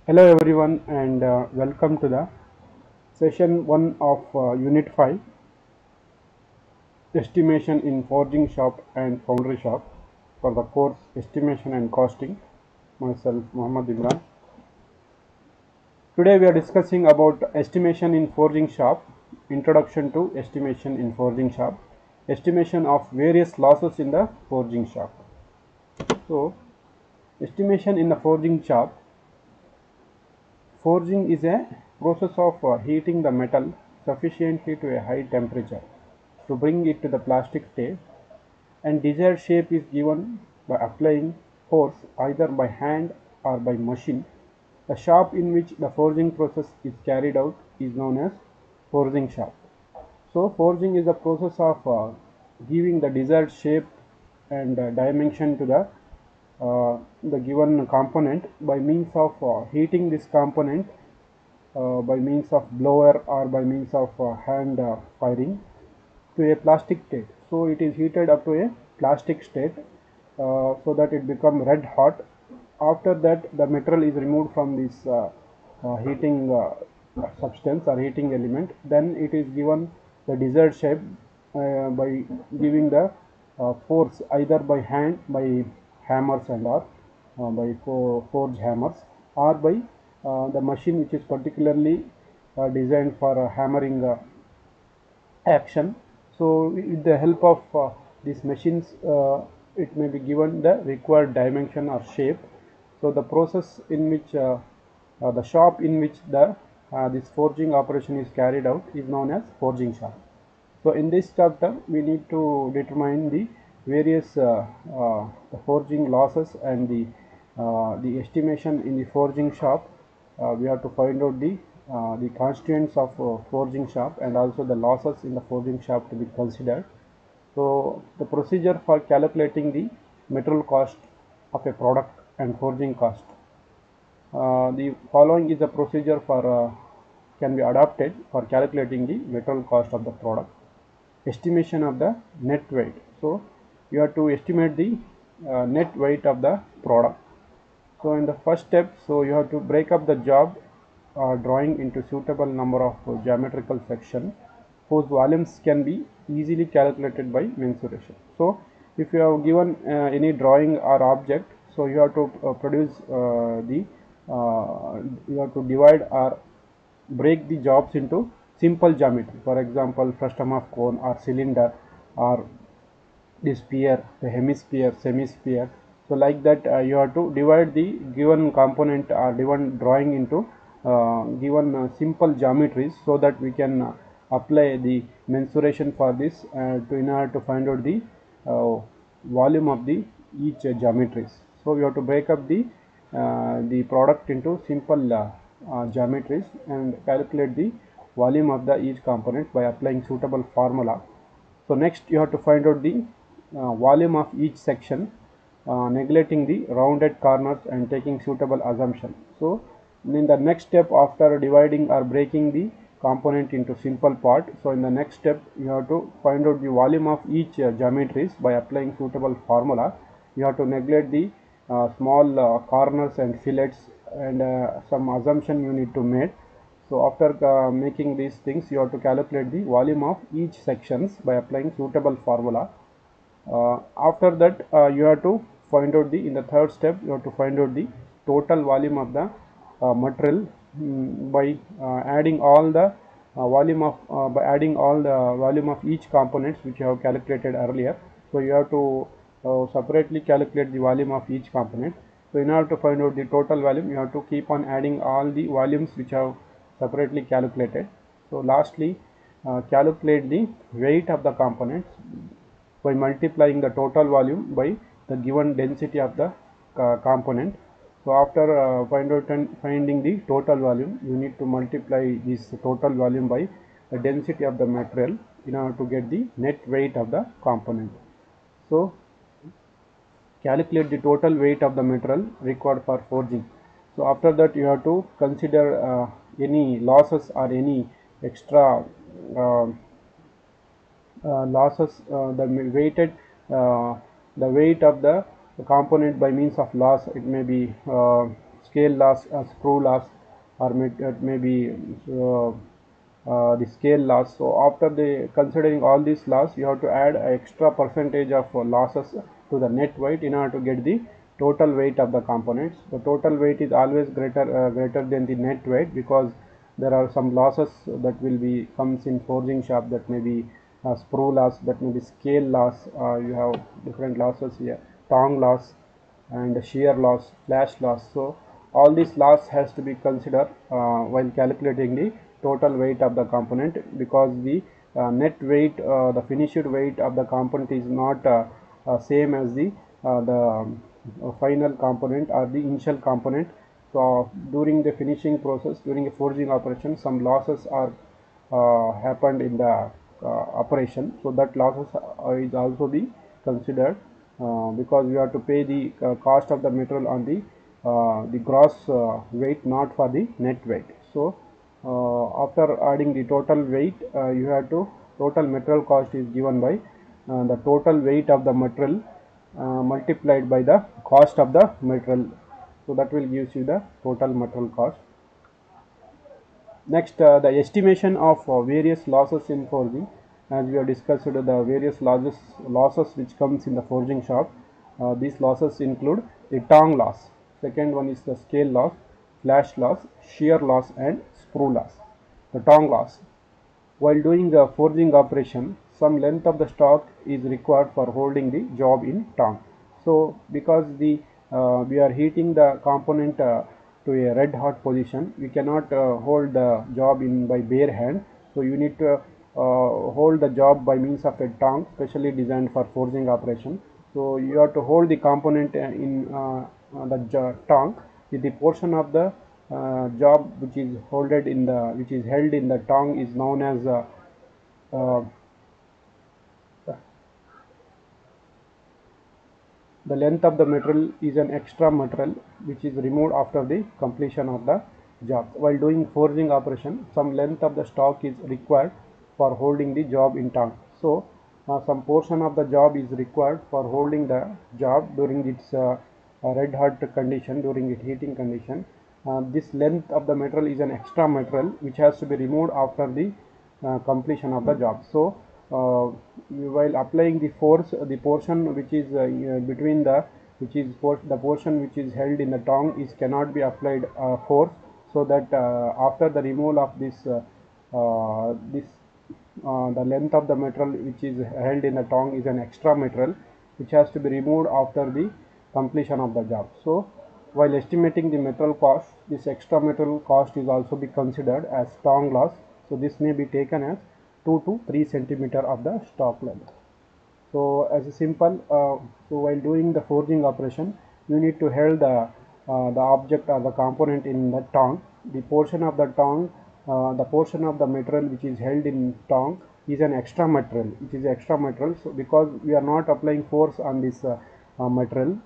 Hello everyone and welcome to the session 1 of Unit 5 Estimation in Forging Shop and Foundry Shop for the course Estimation and Costing. Myself Muhammad Imran. Today we are discussing about estimation in forging shop, introduction to estimation in forging shop, estimation of various losses in the forging shop. So, estimation in the forging shop. Forging is a process of heating the metal sufficiently to a high temperature to bring it to the plastic state, and desired shape is given by applying force either by hand or by machine. The shop in which the forging process is carried out is known as forging shop. So forging is the process of giving the desired shape and dimension to the given component by means of heating this component by means of blower or by means of hand firing to a plastic state. So it is heated up to a plastic state so that it become red hot. After that, the material is removed from this heating substance or heating element. Then it is given the desired shape by giving the force either by hand, by hammers and or by forge hammers, or by the machine which is particularly designed for hammering action. So with the help of these machines, it may be given the required dimension or shape. So the process in which the shop in which the this forging operation is carried out is known as forging shop. So in this chapter we need to determine the various the forging losses and the estimation in the forging shop. We have to find out the constituents of forging shop and also the losses in the forging shop to be considered. So the procedure for calculating the material cost of a product and forging cost. The following is a procedure for can be adopted for calculating the material cost of the product. Estimation of the net weight. So you have to estimate the net weight of the product. So in the first step, so you have to break up the job drawing into suitable number of geometrical sections whose volumes can be easily calculated by mensuration. So if you have given any drawing or object, so you have to produce you have to divide or break the jobs into simple geometry. For example, frustum of cone or cylinder or the sphere, the hemisphere, semisphere. So like that you have to divide the given component or given drawing into given simple geometries so that we can apply the mensuration for this to in order to find out the volume of the each geometries. So we have to break up the product into simple geometries and calculate the volume of the each component by applying suitable formula. So next you have to find out the volume of each section, neglecting the rounded corners and taking suitable assumption. So in the next step, after dividing or breaking the component into simple part, so in the next step you have to find out the volume of each geometries by applying suitable formula. You have to neglect the small corners and fillets and some assumption you need to make. So after making these things, you have to calculate the volume of each sections by applying suitable formula. After that, you have to find out in the third step, you have to find out the total volume of the material by adding all the by adding all the volume of each components which you have calculated earlier. So you have to separately calculate the volume of each component. So in order to find out the total volume, you have to keep on adding all the volumes which have separately calculated. So lastly, calculate the weight of the components by multiplying the total volume by the given density of the component. So after finding the total volume, you need to multiply this total volume by the density of the material in order to get the net weight of the component. So calculate the total weight of the material required for forging. So after that you have to consider any losses or any extra uh, losses, the weight of the component by means of loss. It may be scale loss, screw loss, or maybe the scale loss. So after the considering all these loss, you have to add an extra percentage of losses to the net weight in order to get the total weight of the components. The total weight is always greater than the net weight, because there are some losses that will be comes in forging shop, that may be sprue loss, that may be scale loss. You have different losses here, tong loss and shear loss, flash loss. So all these loss has to be considered while calculating the total weight of the component, because the net weight, the finished weight of the component is not same as the final component or the initial component. So during the finishing process, during the forging operation, some losses are happened in the operation. So that losses is also be considered, because we have to pay the cost of the material on the gross weight, not for the net weight. So after adding the total weight, you have to total material cost is given by the total weight of the material multiplied by the cost of the material. So that will give you the total material cost. Next, the estimation of various losses in forging. As we have discussed, the various losses which comes in the forging shop. These losses include the tong loss. Second one is the scale loss, flash loss, shear loss, and screw loss. The tong loss. While doing the forging operation, some length of the stock is required for holding the job in tong. So because we are heating the component to a red hot position, we cannot hold the job in by bare hand. So you need to hold the job by means of a tong, specially designed for forging operation. So you have to hold the component in the tong with the portion of the job which is held in the tong is known as uh, the length of the material is an extra material which is removed after the completion of the job. While doing forging operation, some length of the stock is required for holding the job in tong. So some portion of the job is required for holding the job during its red hot condition, during its heating condition. This length of the material is an extra material which has to be removed after the completion of the job. So while applying the force, the portion which is between the the portion which is held in the tong is cannot be applied force, so that after the removal of this the length of the material which is held in the tong is an extra material which has to be removed after the completion of the job. So while estimating the material cost, this extra material cost is also be considered as tong loss. So this may be taken as 2 to 3 centimeter of the stock length. So as a simple, so while doing the forging operation, you need to hold the object or the component in the tong. The portion of the tong, the portion of the material which is held in tong is an extra material. It is extra material. So because we are not applying force on this material,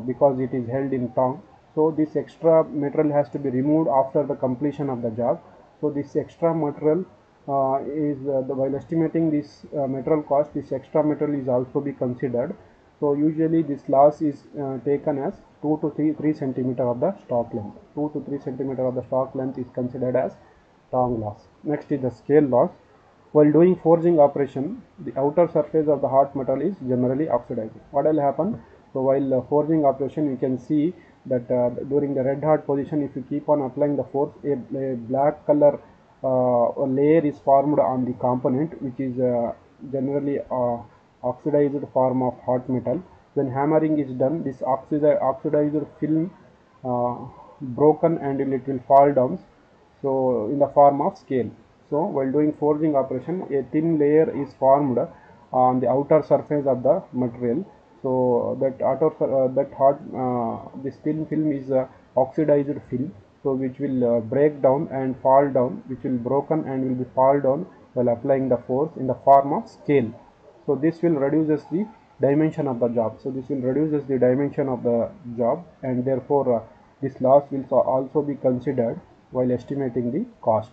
because it is held in tong, so this extra material has to be removed after the completion of the job. So this extra material while estimating this material cost, this extra material is also be considered. So usually this loss is taken as 2 to 3 centimeter of the stock length. 2 to 3 centimeter of the stock length is considered as tong loss. Next is the scale loss. While doing forging operation, the outer surface of the hot metal is generally oxidized. What will happen? So while forging operation, you can see that during the red hot position, if you keep on applying the force, a black color layer is formed on the component, which is generally oxidized form of hot metal. When hammering is done, this oxidized film broken and it will fall down, so in the form of scale. So while doing forging operation, a thin layer is formed on the outer surface of the material. So this thin film is oxidized film, so which will break down and fall down, which will broken and will be fall down while applying the force in the form of scale. So this will reduces the dimension of the job. So this will reduces the dimension of the job, and therefore this loss will also be considered while estimating the cost.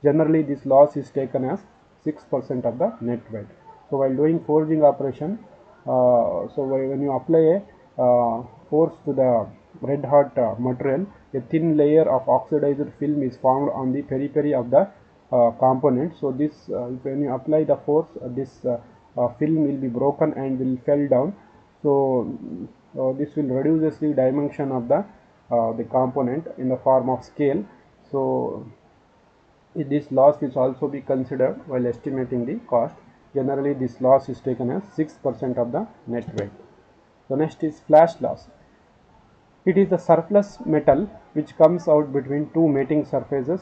Generally this loss is taken as 6% of the net weight. So while doing forging operation, so when you apply force to the red hot material, a thin layer of oxidized film is formed on the periphery of the component. So this when you apply the force, this film will be broken and will fell down. So this will reduce the dimension of the component in the form of scale. So this loss is also be considered while estimating the cost. Generally, this loss is taken as 6% of the net weight. So next is flash loss. It is the surplus metal which comes out between two mating surfaces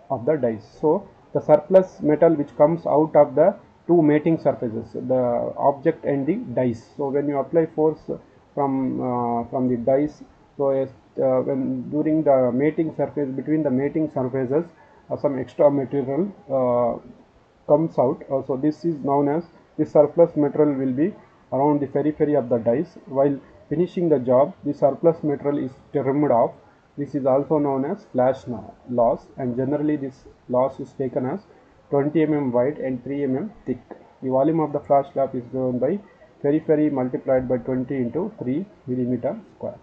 of the dies. So the surplus metal which comes out of the two mating surfaces, the object and the dies. So when you apply force from the dies, so when during the mating surface, between the mating surfaces, some extra material comes out. So this is known as, the surplus material will be around the periphery of the dies. While finishing the job, the surplus material is trimmed off. This is also known as flash loss, and generally this loss is taken as 20 mm wide and 3 mm thick. The volume of the flash loss is given by periphery multiplied by 20 into 3 millimeter square.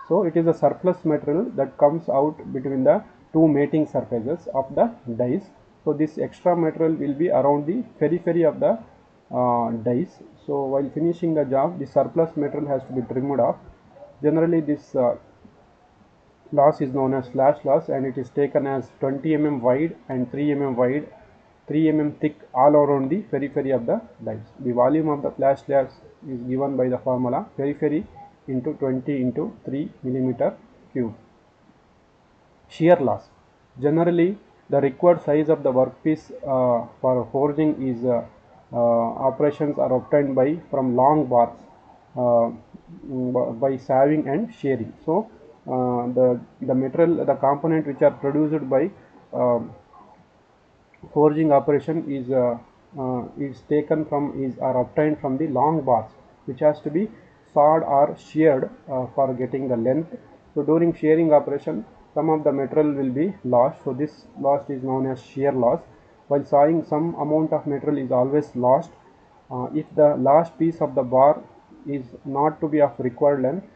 So it is a surplus material that comes out between the two mating surfaces of the dies. So this extra material will be around the periphery of the dies. So while finishing the job, the surplus material has to be trimmed off. Generally this loss is known as flash loss, and it is taken as 20 mm wide and 3 mm wide, 3 mm thick all around the periphery of the dies. The volume of the flash loss is given by the formula periphery into 20 into 3 millimeter cube. Shear loss. Generally, the required size of the workpiece for forging is operations are obtained by from long bars uh, by saving and shearing. So the material, the component which are produced by forging operation is taken from, is are obtained from the long bars, which has to be sawed or sheared for getting the length. So during shearing operation, some of the material will be lost. So this loss is known as shear loss. While sawing, some amount of material is always lost. If the last piece of the bar is not to be of required length,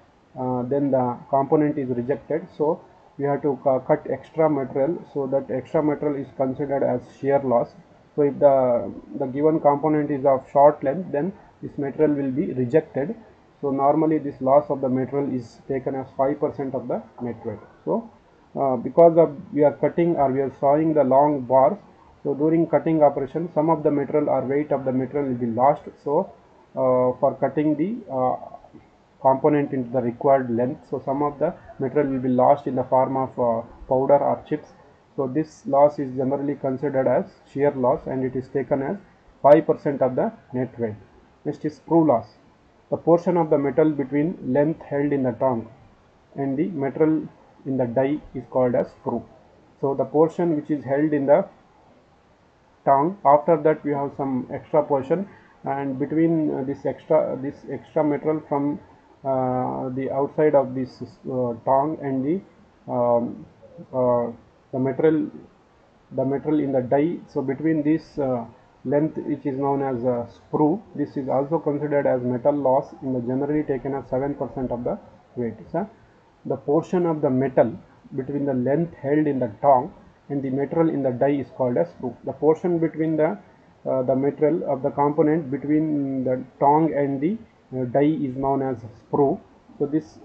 then the component is rejected. So we have to cut extra material, so that extra material is considered as shear loss. So if the given component is of short length, then this material will be rejected. So normally this loss of the material is taken as 5% of the net weight. So because of we are cutting or we are sawing the long bars, so during cutting operation, some of the material or weight of the material will be lost. So for cutting the component into the required length, so some of the material will be lost in the form of powder or chips. So this loss is generally considered as shear loss, and it is taken as 5% of the net weight. Next is screw loss. The portion of the metal between length held in the tongue and the metal in the die is called as screw. So the portion which is held in the tongue, after that we have some extra portion, and between this extra material from the outside of this tongue and um, uh, the material in the die, so between this length, which is known as a sprue, this is also considered as metal loss, in the generally taken as 7% of the weight. So the portion of the metal between the length held in the tongue and the material in the die is called as sprue. The portion between the material of the component between the tongue and the die is known as sprue. So this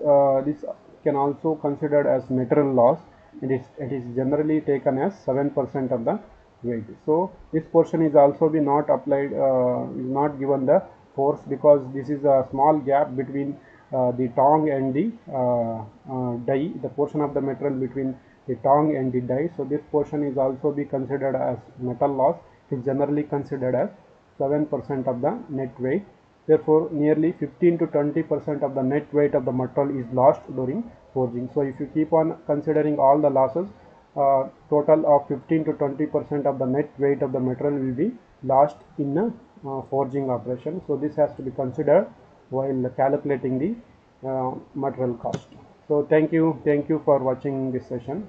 can also considered as material loss. It is generally taken as 7% of the weight. So this portion is also be not applied, is not given the force, because this is a small gap between the tongue and the die, the portion of the material between the tongue and the die. So this portion is also be considered as metal loss. It is generally considered as 7% of the net weight. Therefore, nearly 15 to 20% of the net weight of the metal is lost during forging. So if you keep on considering all the losses, total of 15 to 20% of the net weight of the material will be lost in a forging operation. So this has to be considered while calculating the material cost. So thank you for watching this session.